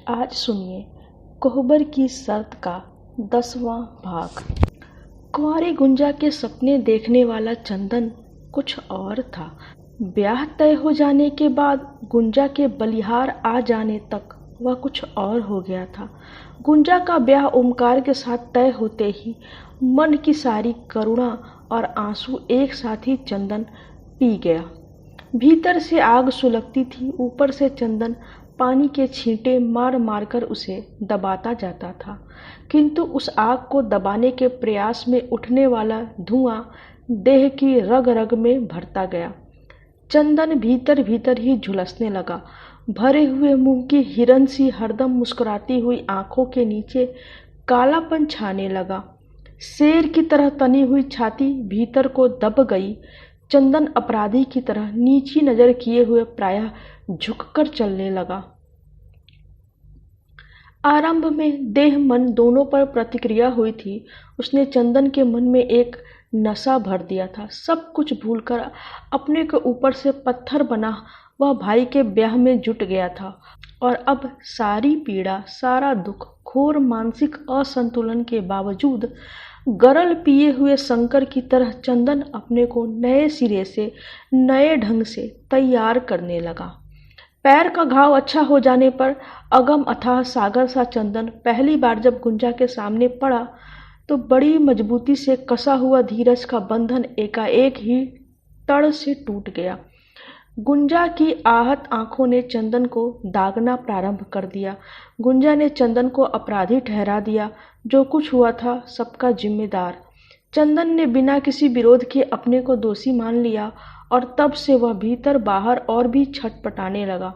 आज सुनिए कोहबर की शर्त का 10वां भाग। कुंवारी गुंजा के सपने देखने वाला चंदन कुछ और था। ब्याह तय हो जाने के बाद गुंजा के बलिहार आ जाने तक वह कुछ और हो गया था। गुंजा का ब्याह ओमकार के साथ तय होते ही मन की सारी करुणा और आंसू एक साथ ही चंदन पी गया। भीतर से आग सुलगती थी, ऊपर से चंदन पानी के छींटे मार मार कर उसे दबाता जाता था, किंतु उस आग को दबाने के प्रयास में उठने वाला धुआं देह की रग रग में भरता गया। चंदन भीतर भीतर ही झुलसने लगा। भरे हुए मुंह की हिरन सी हरदम मुस्कुराती हुई आंखों के नीचे कालापन छाने लगा। शेर की तरह तनी हुई छाती भीतर को दब गई। चंदन अपराधी की तरह नीची नजर किए हुए प्रायः झुककर चलने लगा। आरंभ में देह मन दोनों पर प्रतिक्रिया हुई थी। उसने चंदन के मन में एक नशा भर दिया था। सब कुछ भूलकर अपने के ऊपर से पत्थर बना वह भाई के ब्याह में जुट गया था, और अब सारी पीड़ा, सारा दुख, घोर मानसिक असंतुलन के बावजूद गरल पिए हुए शंकर की तरह चंदन अपने को नए सिरे से, नए ढंग से तैयार करने लगा। पैर का घाव अच्छा हो जाने पर अगम अथाह सागर सा चंदन पहली बार जब गुंजा के सामने पड़ा तो बड़ी मजबूती से कसा हुआ धीरज का बंधन एकाएक ही तड़ से टूट गया। गुंजा की आहत आंखों ने चंदन को दागना प्रारंभ कर दिया। गुंजा ने चंदन को अपराधी ठहरा दिया। जो कुछ हुआ था सबका जिम्मेदार। चंदन ने बिना किसी विरोध के अपने को दोषी मान लिया, और तब से वह भीतर बाहर और भी छटपटाने लगा।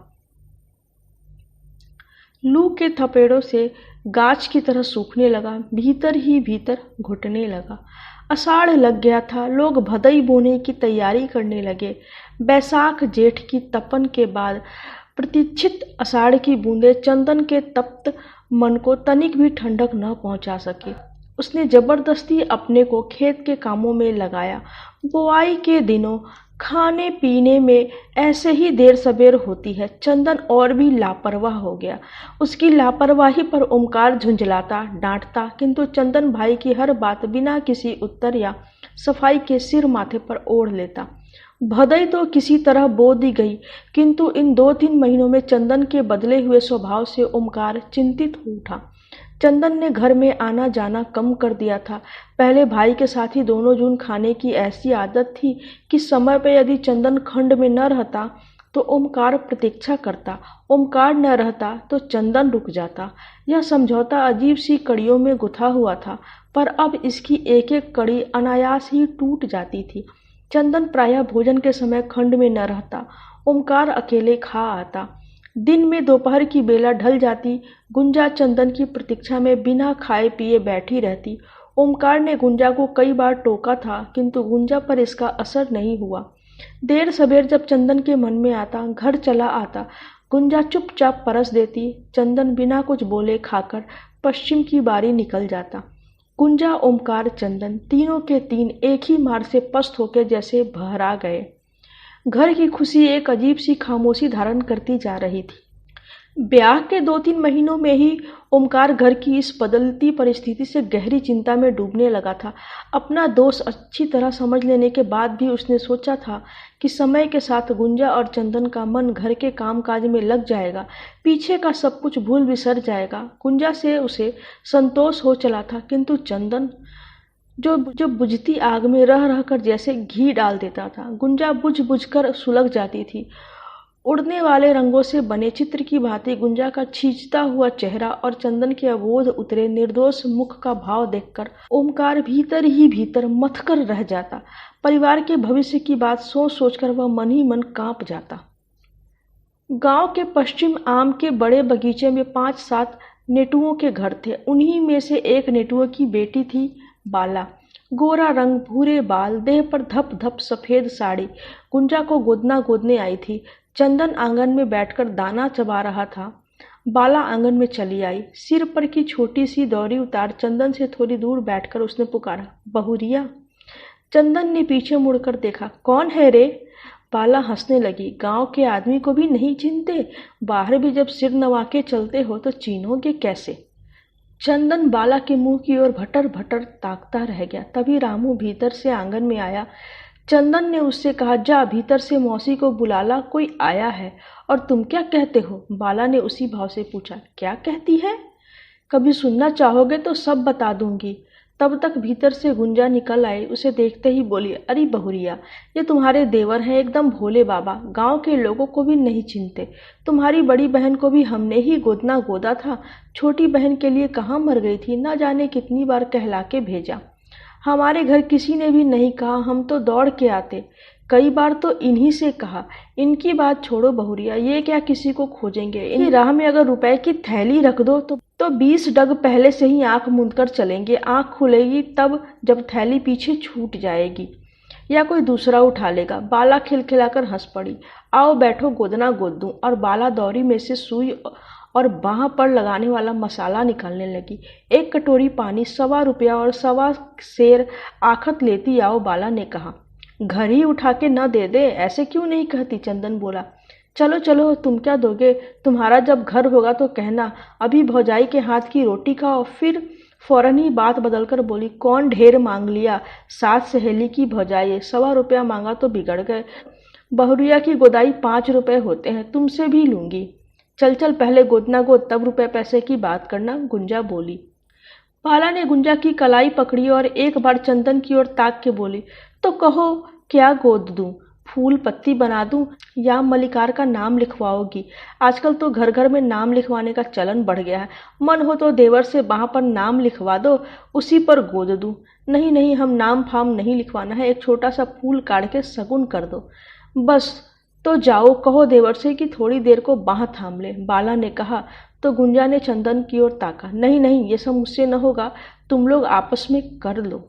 लू के थपेड़ों से गाछ की तरह सूखने लगा, भीतर ही भीतर घुटने लगा। आषाढ़ लग गया था। लोग भदई बोने की तैयारी करने लगे। बैसाख जेठ की तपन के बाद प्रतीक्षित आषाढ़ की बूंदें चंदन के तप्त मन को तनिक भी ठंडक न पहुंचा सके। उसने जबरदस्ती अपने को खेत के कामों में लगाया। बुआई के दिनों खाने पीने में ऐसे ही देर सबेर होती है। चंदन और भी लापरवाह हो गया। उसकी लापरवाही पर ओमकार झुंझलाता, डांटता, किंतु चंदन भाई की हर बात बिना किसी उत्तर या सफाई के सिर माथे पर ओढ़ लेता। भदई तो किसी तरह बो दी गई, किंतु इन 2-3 महीनों में चंदन के बदले हुए स्वभाव से ओमकार चिंतित हो उठा। चंदन ने घर में आना जाना कम कर दिया था। पहले भाई के साथ ही दोनों जून खाने की ऐसी आदत थी कि समय पर यदि चंदन खंड में न रहता तो ओमकार प्रतीक्षा करता, ओमकार न रहता तो चंदन रुक जाता। यह समझौता अजीब सी कड़ियों में गुथा हुआ था, पर अब इसकी एक एक कड़ी अनायास ही टूट जाती थी। चंदन प्रायः भोजन के समय खंड में न रहता। ओमकार अकेले खा आता। दिन में दोपहर की बेला ढल जाती। गुंजा चंदन की प्रतीक्षा में बिना खाए पिए बैठी रहती। ओमकार ने गुंजा को कई बार टोका था, किंतु गुंजा पर इसका असर नहीं हुआ। देर सबेर जब चंदन के मन में आता, घर चला आता, गुंजा चुपचाप परस देती। चंदन बिना कुछ बोले खाकर पश्चिम की बारी निकल जाता। गुंजा, ओमकार, चंदन तीनों के तीन एक ही मार से पस्त होकर जैसे बहरा गए। घर की खुशी एक अजीब सी खामोशी धारण करती जा रही थी। ब्याह के 2-3 महीनों में ही ओमकार घर की इस बदलती परिस्थिति से गहरी चिंता में डूबने लगा था। अपना दोष अच्छी तरह समझ लेने के बाद भी उसने सोचा था कि समय के साथ गुंजा और चंदन का मन घर के कामकाज में लग जाएगा, पीछे का सब कुछ भूल बिसर जाएगा। गुंजा से उसे संतोष हो चला था, किंतु चंदन जो बुझती आग में रह रहकर जैसे घी डाल देता था। गुंजा बुझ बुझ कर सुलग जाती थी। उड़ने वाले रंगों से बने चित्र की भांति गुंजा का खींचता हुआ चेहरा और चंदन के अबोध उतरे निर्दोष मुख का भाव देखकर ओमकार भीतर ही भीतर मथकर रह जाता। परिवार के भविष्य की बात सोच सोचकर वह मन ही मन कांप जाता। गांव के पश्चिम आम के बड़े बगीचे में 5-7 नेटुओं के घर थे। उन्हीं में से एक नेटुओं की बेटी थी बाला। गोरा रंग, भूरे बाल, देह पर धप धप सफेद साड़ी। गुंजा को गोदना गोदने आई थी। चंदन आंगन में बैठकर दाना चबा रहा था। बाला आंगन में चली आई। सिर पर की छोटी सी दौरी उतार चंदन से थोड़ी दूर बैठकर उसने पुकारा, बहुरिया। चंदन ने पीछे मुड़कर देखा। कौन है रे? बाला हंसने लगी। गांव के आदमी को भी नहीं चिन्हते? बाहर भी जब सिर नवा के चलते हो तो चिन्होगे कैसे? चंदन बाला के मुंह की ओर भटर भटर ताकता रह गया। तभी रामू भीतर से आंगन में आया। चंदन ने उससे कहा, जा भीतर से मौसी को बुलाला, कोई आया है। और तुम क्या कहते हो? बाला ने उसी भाव से पूछा। क्या कहती है? कभी सुनना चाहोगे तो सब बता दूंगी। तब तक भीतर से गुंजा निकल आई। उसे देखते ही बोली, अरे बहुरिया, ये तुम्हारे देवर हैं, एकदम भोले बाबा, गांव के लोगों को भी नहीं चिन्हते। तुम्हारी बड़ी बहन को भी हमने ही गोदना गोदा था। छोटी बहन के लिए कहाँ मर गई थी, ना जाने कितनी बार कहला के भेजा। हमारे घर किसी ने भी नहीं कहा, हम तो दौड़ के आते। कई बार तो इन्हीं से कहा। इनकी बात छोड़ो बहुरिया, ये क्या किसी को खोजेंगे? इन्हीं राह में अगर रुपए की थैली रख दो तो 20 डग पहले से ही आंख मूंद कर चलेंगे। आंख खुलेगी तब जब थैली पीछे छूट जाएगी या कोई दूसरा उठा लेगा। बाला खिलखिलाकर हंस पड़ी। आओ बैठो, गोदना गोद दूं। और बाला दौरी में से सुई और बाह पर लगाने वाला मसाला निकालने लगी। 1 कटोरी पानी, 1.25 रुपया और 1.25 सेर आखत लेती आओ, बाला ने कहा। घर ही उठा के न दे दे, ऐसे क्यों नहीं कहती? चंदन बोला। चलो चलो, तुम क्या दोगे? तुम्हारा जब घर होगा तो कहना। अभी भौजाई के हाथ की रोटी खाओ। फिर फौरन ही बात बदलकर बोली, कौन ढेर मांग लिया? साथ सहेली की भौजाई, 1.25 रुपया मांगा तो बिगड़ गए। बहुरिया की गोदाई 5 रुपए होते हैं, तुमसे भी लूंगी। चल चल, पहले गोदना गोद, तब रुपए पैसे की बात करना, गुंजा बोली। बाला ने गुंजा की कलाई पकड़ी और एक बार चंदन की ओर ताक के बोली, तो कहो क्या गोद दूं? फूल पत्ती बना दूं या मलिकार का नाम लिखवाओगी? आजकल तो घर घर में नाम लिखवाने का चलन बढ़ गया है। मन हो तो देवर से बाह पर नाम लिखवा दो, उसी पर गोद दूं। नहीं नहीं, हम नाम फाम नहीं लिखवाना है, एक छोटा सा फूल काट के शगुन कर दो बस। तो जाओ, कहो देवर से कि थोड़ी देर को बाह थाम ले, बाला ने कहा। तो गुंजा ने चंदन की ओर ताका। नहीं नहीं, ये सब मुझसे न होगा, तुम लोग आपस में कर लो।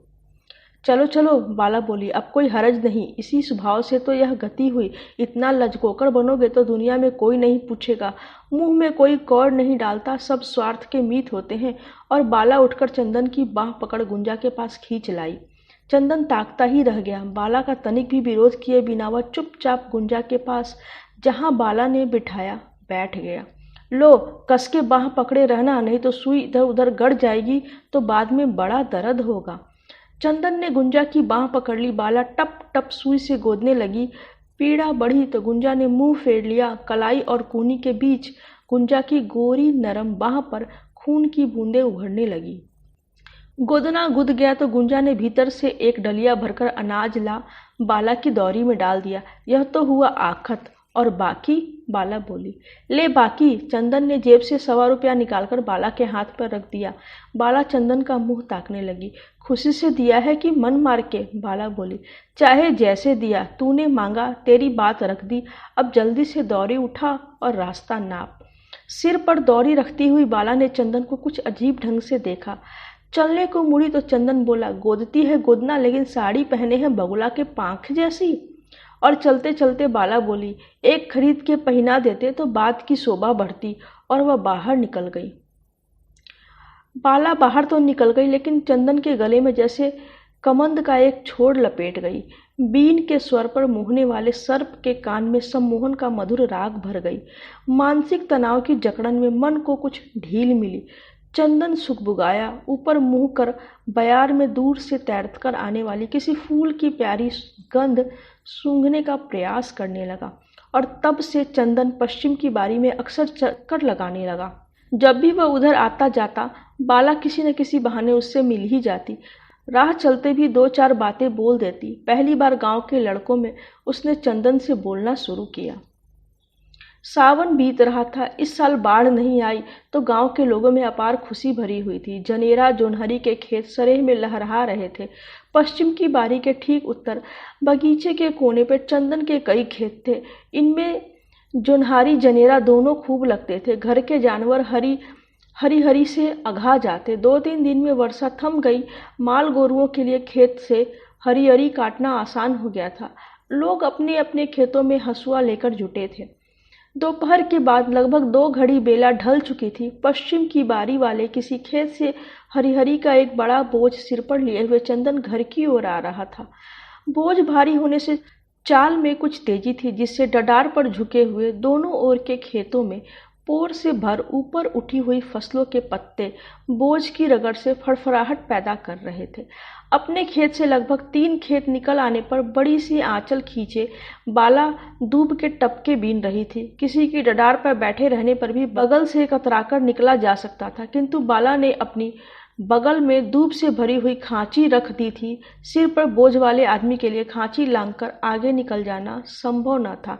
चलो चलो, बाला बोली, अब कोई हरज नहीं। इसी स्वभाव से तो यह गति हुई। इतना लजकोकर बनोगे तो दुनिया में कोई नहीं पूछेगा। मुंह में कोई कौड़ नहीं डालता, सब स्वार्थ के मीत होते हैं। और बाला उठकर चंदन की बाह पकड़ गुंजा के पास खींच लाई। चंदन ताकता ही रह गया। बाला का तनिक भी विरोध किए बिना वह चुपचाप गुंजा के पास, जहां बाला ने बिठाया, बैठ गया। लो, कस के बाह पकड़े रहना, नहीं तो सुई इधर उधर गड़ जाएगी तो बाद में बड़ा दर्द होगा। चंदन ने गुंजा की बाह पकड़ ली। बाला टप टप सुई से गोदने लगी। पीड़ा बढ़ी तो गुंजा ने मुंह फेर लिया। कलाई और कूनी के बीच गुंजा की गोरी नरम बाह पर खून की बूंदें उभरने लगी। गोदना गुद गया तो गुंजा ने भीतर से एक डलिया भरकर अनाज ला बाला की दौरी में डाल दिया। यह तो हुआ आखत, और बाकी? बाला बोली। ले बाकी। चंदन ने जेब से 1.25 रुपया निकालकर बाला के हाथ पर रख दिया। बाला चंदन का मुंह ताकने लगी। खुशी से दिया है कि मन मार के? बाला बोली। चाहे जैसे दिया, तूने मांगा, तेरी बात रख दी। अब जल्दी से दौरी उठा और रास्ता नाप। सिर पर दौरी रखती हुई बाला ने चंदन को कुछ अजीब ढंग से देखा। चलने को मुड़ी तो चंदन बोला, गोदती है गोदना, लेकिन साड़ी पहने है बगुला के पांख जैसी। और चलते चलते बाला बोली, एक खरीद के पहना देते तो बात की शोभा बढ़ती। और वह बाहर निकल गई। बाला बाहर तो निकल गई, लेकिन चंदन के गले में जैसे कमंद का एक छोड़ लपेट गई। बीन के स्वर पर मोहने वाले सर्प के कान में सम्मोहन का मधुर राग भर गई। मानसिक तनाव की जकड़न में मन को कुछ ढील मिली। चंदन सुखबुगाया, ऊपर मुंह कर बयार में दूर से तैरकर आने वाली किसी फूल की प्यारी गंध सूंघने का प्रयास करने लगा। और तब से चंदन पश्चिम की बारी में अक्सर चक्कर लगाने लगा। जब भी वह उधर आता जाता, बाला किसी न किसी बहाने उससे मिल ही जाती। राह चलते भी 2-4 बातें बोल देती। पहली बार गांव के लड़कों में उसने चंदन से बोलना शुरू किया। सावन बीत रहा था। इस साल बाढ़ नहीं आई तो गांव के लोगों में अपार खुशी भरी हुई थी। जनेरा जोनहरी के खेत सरेह में लहरा रहे थे। पश्चिम की बारी के ठीक उत्तर बगीचे के कोने पर चंदन के कई खेत थे। इनमें जोनहारी जनेरा दोनों खूब लगते थे। घर के जानवर हरी हरी से अघा जाते। 2-3 दिन में वर्षा थम गई। माल गोरुओं के लिए खेत से हरी काटना आसान हो गया था। लोग अपने अपने खेतों में हसुआ लेकर जुटे थे। दोपहर के बाद लगभग 2 घड़ी बेला ढल चुकी थी। पश्चिम की बारी वाले किसी खेत से हरी का एक बड़ा बोझ सिर पर लिए हुए चंदन घर की ओर आ रहा था। बोझ भारी होने से चाल में कुछ तेजी थी जिससे डडार पर झुके हुए दोनों ओर के खेतों में पोर से भर ऊपर उठी हुई फसलों के पत्ते बोझ की रगड़ से फड़फड़ाहट पैदा कर रहे थे। अपने खेत से लगभग 3 खेत निकल आने पर बड़ी सी आंचल खींचे बाला दूब के टपके बीन रही थी। किसी की डडार पर बैठे रहने पर भी बगल से कतराकर निकला जा सकता था, किंतु बाला ने अपनी बगल में दूब से भरी हुई खांची रख दी थी। सिर पर बोझ वाले आदमी के लिए खांची लांघकर आगे निकल जाना संभव न था।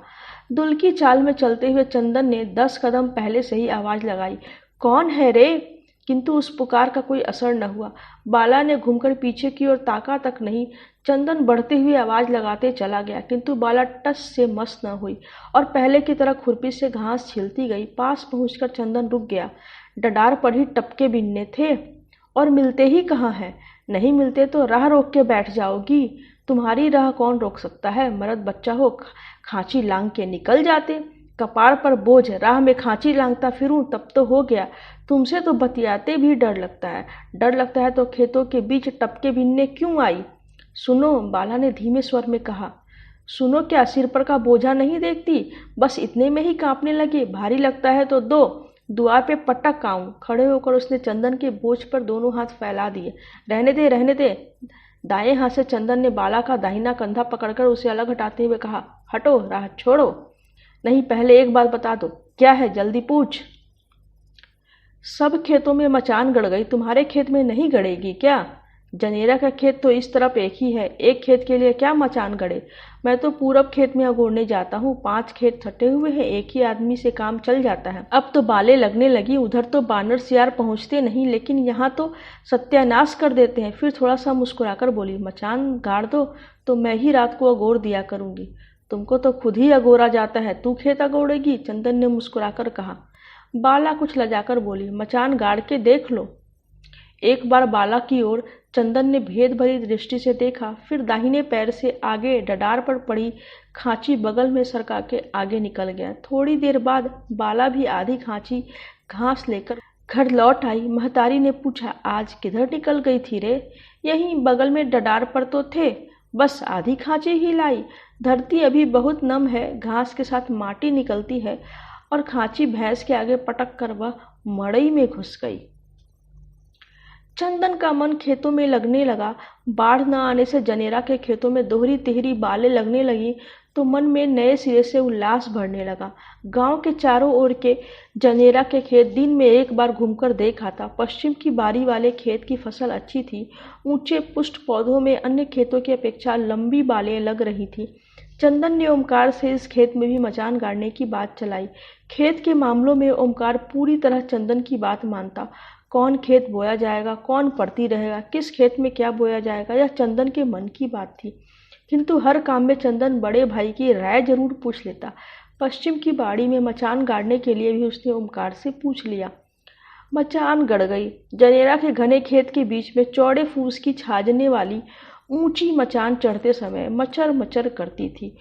दुल्की चाल में चलते हुए चंदन ने 10 कदम पहले से ही आवाज लगाई, कौन है रे? किंतु उस पुकार का कोई असर न हुआ। बाला ने घूमकर पीछे की ओर ताका तक नहीं। चंदन बढ़ते हुए आवाज लगाते चला गया, किंतु बाला टस से मस न हुई और पहले की तरह खुरपी से घास छीलती गई। पास पहुंचकर चंदन रुक गया। डडार पर ही टपके बिनने थे और मिलते ही कहाँ हैं? नहीं मिलते तो राह रोक के बैठ जाओगी। तुम्हारी राह कौन रोक सकता है? मर्द बच्चा हो, खांची लांग के निकल जाते। कपार पर बोझ, राह में खांची लांगता फिरूं तब तो हो गया। तुमसे तो बतियाते भी डर लगता है। डर लगता है तो खेतों के बीच टपके बिनने क्यों आई? सुनो, बाला ने धीमे स्वर में कहा। सुनो क्या? सिर पर का बोझा नहीं देखती? बस इतने में ही कांपने लगे। भारी लगता है तो दो, दुआ पे पटक आऊं। खड़े होकर उसने चंदन के बोझ पर दोनों हाथ फैला दिए। रहने दे, रहने दे। दाएं हाथ से चंदन ने बाला का दाहिना कंधा पकड़कर उसे अलग हटाते हुए कहा, हटो, राह छोड़ो। नहीं, पहले एक बात बता दो, क्या है? जल्दी पूछ। सब खेतों में मचान गड़ गई, तुम्हारे खेत में नहीं गड़ेगी क्या? जनेरा का खेत तो इस तरफ एक ही है, एक खेत के लिए क्या मचान गड़े? मैं तो पूरब खेत में अगोरने जाता हूँ। 5 खेत छटे हुए हैं, एक ही आदमी से काम चल जाता है। अब तो बालें लगने लगी। उधर तो बानर सियार पहुँचते नहीं, लेकिन यहाँ तो सत्यानाश कर देते हैं। फिर थोड़ा सा मुस्कुराकर बोली, मचान गाड़ दो तो मैं ही रात को अगोर दिया करूँगी। तुमको तो खुद ही अगोरा जाता है, तू खेत अगोड़ेगी? चंदन ने मुस्कुराकर कहा। बाला कुछ लजाकर बोली, मचान गाड़ के देख लो। एक बार बाला की ओर चंदन ने भेद भरी दृष्टि से देखा, फिर दाहिने पैर से आगे डडार पर पड़ी खांची बगल में सरका के आगे निकल गया। थोड़ी देर बाद बाला भी आधी खांची घास लेकर घर लौट आई। महतारी ने पूछा, आज किधर निकल गई थी रे? यहीं बगल में डडार पर तो थे, बस आधी खांची ही लाई। धरती अभी बहुत नम है, घास के साथ माटी निकलती है और खांची भैंस के आगे पटक कर वह मड़ई में घुस गई। चंदन का मन खेतों में लगने लगा। बाढ़ न आने से जनेरा के खेतों में दोहरी तिहरी बालें लगने लगी तो मन में नए सिरे से उल्लास भरने लगा। गांव के चारों ओर के जनेरा के खेत दिन में एक बार घूमकर देख आता। पश्चिम की बारी वाले खेत की फसल अच्छी थी। ऊंचे पुष्ट पौधों में अन्य खेतों की अपेक्षा लंबी बालें लग रही थी। चंदन ने ओमकार से इस खेत में भी मचान गाड़ने की बात चलाई। खेत के मामलों में ओमकार पूरी तरह चंदन की बात मानता। कौन खेत बोया जाएगा, कौन पड़ती रहेगा, किस खेत में क्या बोया जाएगा, यह चंदन के मन की बात थी। किंतु हर काम में चंदन बड़े भाई की राय जरूर पूछ लेता। पश्चिम की बाड़ी में मचान गाड़ने के लिए भी उसने ओमकार से पूछ लिया। मचान गड़ गई। जनेरा के घने खेत के बीच में चौड़े फूस की छाजने वाली ऊंची मचान चढ़ते समय मचर मचर करती थी।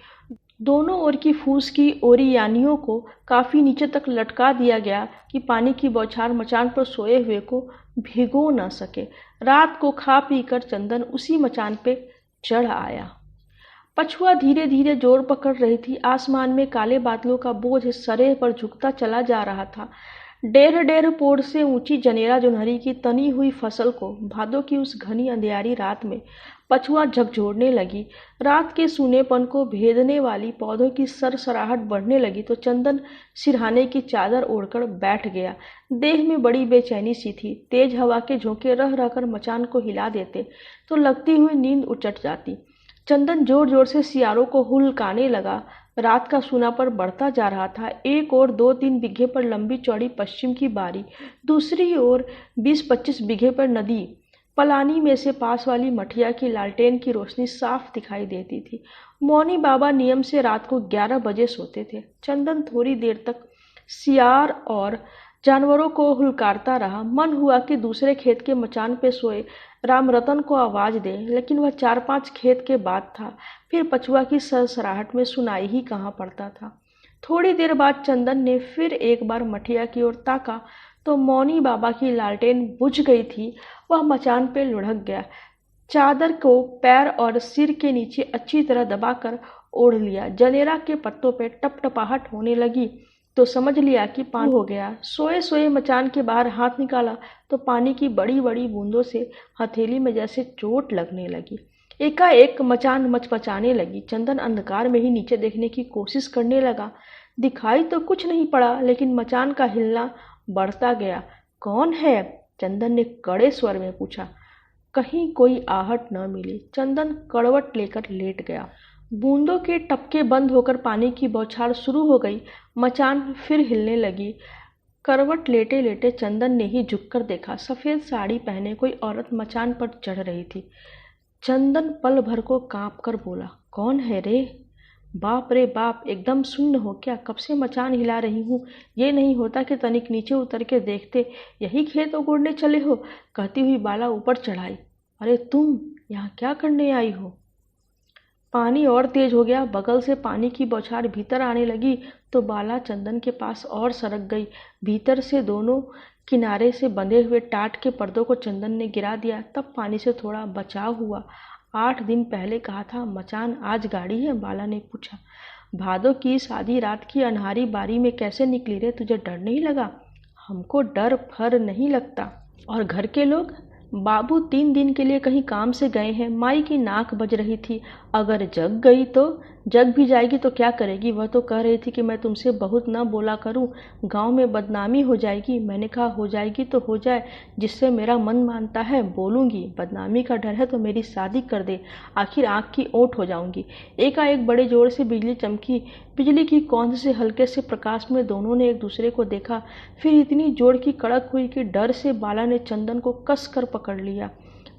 दोनों ओर की फूस की ओरियानियों को काफी नीचे तक लटका दिया गया कि पानी की बौछार मचान पर सोए हुए को भिगो न सके। रात को खा पी कर चंदन उसी मचान पे चढ़ आया। पछुआ धीरे धीरे जोर पकड़ रही थी। आसमान में काले बादलों का बोझ सरे पर झुकता चला जा रहा था। 1.5 पोर से ऊंची जनेरा जोन्हरी की तनी हुई फसल को भादों की उस घनी अंधियारी रात में पछुआ झकझोरने लगी। रात के सूनेपन को भेदने वाली पौधों की सरसराहट बढ़ने लगी तो चंदन सिरहाने की चादर ओढ़कर बैठ गया। देह में बड़ी बेचैनी सी थी। तेज हवा के झोंके रह रहकर मचान को हिला देते तो लगती हुई नींद उचट जाती। चंदन जोर जोर से सियारों को हुलकाने लगा। रात का सूनापन बढ़ता जा रहा था। एक ओर 2-3 बीघे पर लंबी चौड़ी पश्चिम की बारी, दूसरी ओर 20-25 बीघे पर नदी। पलानी में से पास वाली मठिया की लालटेन की रोशनी साफ दिखाई देती थी। मौनी बाबा नियम से रात को 11 बजे सोते थे। चंदन थोड़ी देर तक सियार और जानवरों को हुलकारता रहा। मन हुआ कि दूसरे खेत के मचान पे सोए राम रतन को आवाज दे, लेकिन वह 4-5 खेत के बाद था। फिर पछुआ की सरसराहट में सुनाई ही कहाँ पड़ता था। थोड़ी देर बाद चंदन ने फिर एक बार मठिया की ओर ताका तो मौनी बाबा की लालटेन बुझ गई थी। वह मचान पे लुढ़क गया। चादर को पैर और सिर के नीचे अच्छी तरह दबाकर ओढ़ लिया। जनेरा के पत्तों पे टपटपाहट होने लगी तो समझ लिया कि पानी हो गया। सोए सोए मचान के बाहर हाथ निकाला तो पानी की बड़ी बड़ी बूंदों से हथेली में जैसे चोट लगने लगी। एकाएक मचान मचमचाने लगी। चंदन अंधकार में ही नीचे देखने की कोशिश करने लगा। दिखाई तो कुछ नहीं पड़ा, लेकिन मचान का हिलना बढ़ता गया। कौन है? चंदन ने कड़े स्वर में पूछा। कहीं कोई आहट न मिली। चंदन करवट लेकर लेट गया। बूंदों के टपके बंद होकर पानी की बौछार शुरू हो गई। मचान फिर हिलने लगी। करवट लेटे लेटे चंदन ने ही झुककर देखा। सफेद साड़ी पहने कोई औरत मचान पर चढ़ रही थी। चंदन पल भर को कांप कर बोला, कौन है रे? बाप रे बाप, एकदम शून्य हो क्या? कब से मचान हिला रही हूँ। ये नहीं होता कि तनिक नीचे उतर के देखते, यही खेत उगोड़ने चले हो? कहती हुई बाला ऊपर चढ़ाई। अरे तुम यहाँ क्या करने आई हो? पानी और तेज हो गया। बगल से पानी की बौछार भीतर आने लगी तो बाला चंदन के पास और सरक गई। भीतर से दोनों किनारे से बंधे हुए टाट के पर्दों को चंदन ने गिरा दिया। तब पानी से थोड़ा बचाव हुआ। 8 दिन पहले कहा था मचान आज गाड़ी है? बाला ने पूछा। भादों की आधी रात की अन्हारी बारी में कैसे निकली रे? तुझे डर नहीं लगा? हमको डर फर नहीं लगता। और घर के लोग? बाबू 3 दिन के लिए कहीं काम से गए हैं। माई की नाक बज रही थी। अगर जग गई तो? जग भी जाएगी तो क्या करेगी? वह तो कह रही थी कि मैं तुमसे बहुत न बोला करूं, गांव में बदनामी हो जाएगी। मैंने कहा हो जाएगी तो हो जाए, जिससे मेरा मन मानता है बोलूंगी। बदनामी का डर है तो मेरी शादी कर दे, आखिर आँख की ओट हो जाऊंगी। एकाएक बड़े जोर से बिजली चमकी। बिजली की कौंध से हल्के से प्रकाश में दोनों ने एक दूसरे को देखा। फिर इतनी जोर की कड़क हुई कि डर से बाला ने चंदन को कस कर पकड़ लिया।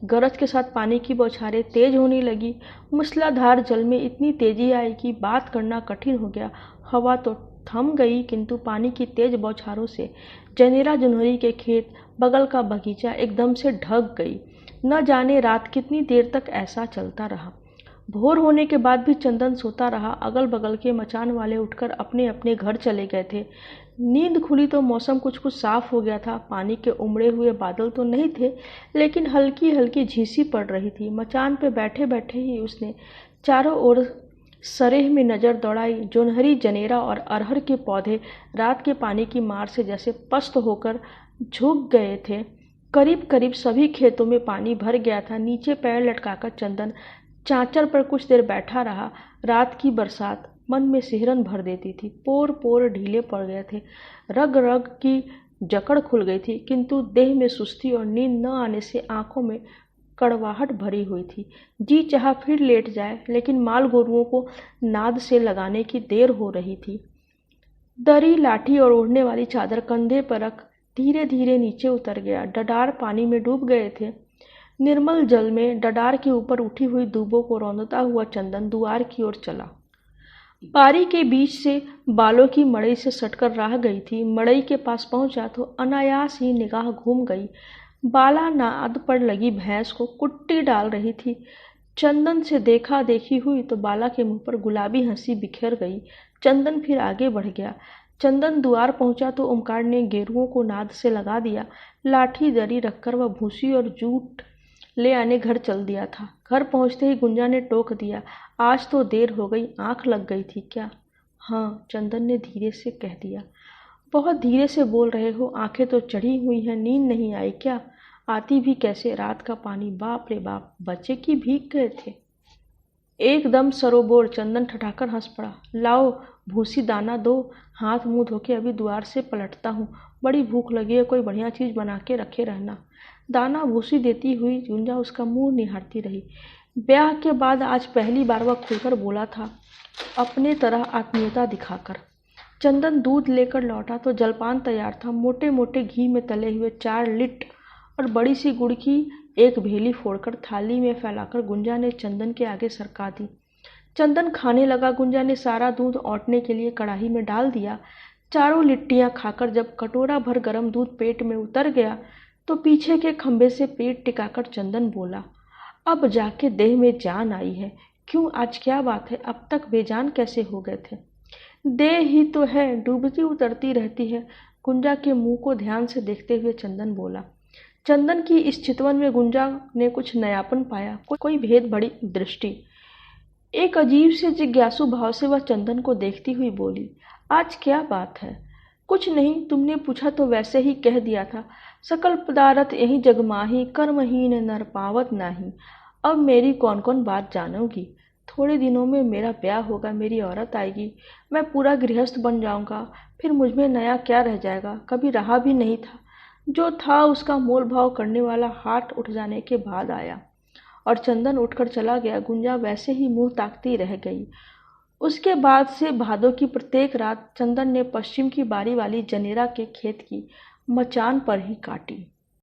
गरज के साथ पानी की बौछारें तेज होने लगी। मूसलाधार जल में इतनी तेजी आई कि बात करना कठिन हो गया। हवा तो थम गई, किंतु पानी की तेज बौछारों से जनेरा जनवरी के खेत, बगल का बगीचा एकदम से ढक गई। न जाने रात कितनी देर तक ऐसा चलता रहा। भोर होने के बाद भी चंदन सोता रहा। अगल बगल के मचान वाले उठकर अपने अपने घर चले गए थे। नींद खुली तो मौसम कुछ कुछ साफ हो गया था। पानी के उमड़े हुए बादल तो नहीं थे, लेकिन हल्की हल्की झींसी पड़ रही थी। मचान पे बैठे बैठे ही उसने चारों ओर सरेह में नजर दौड़ाई। जोनहरी, जनेरा और अरहर के पौधे रात के पानी की मार से जैसे पस्त होकर झुक गए थे। करीब करीब सभी खेतों में पानी भर गया था। नीचे पैर लटकाकर चंदन चांचर पर कुछ देर बैठा रहा। रात की बरसात मन में सिहरन भर देती थी। पोर पोर ढीले पड़ गए थे। रग रग की जकड़ खुल गई थी, किंतु देह में सुस्ती और नींद न आने से आंखों में कड़वाहट भरी हुई थी। जी चाहा फिर लेट जाए, लेकिन माल गोरुओं को नाद से लगाने की देर हो रही थी। दरी, लाठी और ओढ़ने वाली चादर कंधे पर रख धीरे धीरे नीचे उतर गया। डडार पानी में डूब गए थे। निर्मल जल में डडार के ऊपर उठी हुई दूबों को रौंदता हुआ चंदन द्वार की ओर चला। बारी के बीच से बालों की मड़ई से सटकर राह गई थी। मड़ई के पास पहुंचा तो अनायास ही निगाह घूम गई। बाला नाद पर लगी भैंस को कुट्टी डाल रही थी। चंदन से देखा देखी हुई तो बाला के मुंह पर गुलाबी हंसी बिखेर गई। चंदन फिर आगे बढ़ गया। चंदन द्वार पहुंचा तो ओमकार ने गेरुओं को नाद से लगा दिया। लाठी दरी रखकर वह भूसी और जूट ले आने घर चल दिया था। घर पहुंचते ही गुंजा ने टोक दिया, आज तो देर हो गई, आंख लग गई थी क्या? हाँ, चंदन ने धीरे से कह दिया। बहुत धीरे से बोल रहे हो, आंखें तो चढ़ी हुई हैं, नींद नहीं आई क्या? आती भी कैसे? रात का पानी, बाप रे बाप, बच्चे की भीग गए थे। एकदम सरोबोर। चंदन ठठाकर हंस पड़ा। लाओ भूसी दाना दो, हाथ मुंह धोके अभी द्वार से पलटता हूँ। बड़ी भूख लगी है, कोई बढ़िया चीज बना के रखे रहना। दाना भूसी देती हुई गुंजा उसका मुंह निहारती रही। ब्याह के बाद आज पहली बार वह खुलकर बोला था, अपने तरह आत्मीयता दिखाकर। चंदन दूध लेकर लौटा तो जलपान तैयार था। मोटे मोटे घी में तले हुए 4 लिट्ट और बड़ी सी गुड़ की एक भेली फोड़कर थाली में फैलाकर गुंजा ने चंदन के आगे सरका दी। चंदन खाने लगा। गुंजा ने सारा दूध औंटने के लिए कढ़ाई में डाल दिया। चारों लिट्टियां खाकर जब कटोरा भर गर्म दूध पेट में उतर गया तो पीछे के खंभे से पेट टिकाकर चंदन बोला, अब जाके देह में जान आई है। क्यों, आज क्या बात है? अब तक बेजान कैसे हो गए थे? देह ही तो है, डूबती उतरती रहती है। गुंजा के मुंह को ध्यान से देखते हुए चंदन बोला। चंदन की इस चितवन में गुंजा ने कुछ नयापन पाया, कोई भेद भरी दृष्टि। एक अजीब से जिज्ञासु भाव से वह चंदन को देखती हुई बोली, आज क्या बात है? कुछ नहीं, तुमने पूछा तो वैसे ही कह दिया था। सकल पदारथ यही जगमाही, कर्महीन नर पावत नाही। अब मेरी कौन कौन बात जानोगी? थोड़े दिनों में मेरा ब्याह होगा, मेरी औरत आएगी, मैं पूरा गृहस्थ बन जाऊंगा, फिर मुझमें नया क्या रह जाएगा? कभी रहा भी नहीं था। जो था उसका मोल भाव करने वाला हाथ उठ जाने के बाद आया। और चंदन उठकर चला गया। गुंजा वैसे ही मुंह ताकती रह गई। उसके बाद से भादों की प्रत्येक रात चंदन ने पश्चिम की बारी वाली जनेरा के खेत की मचान पर ही काटी।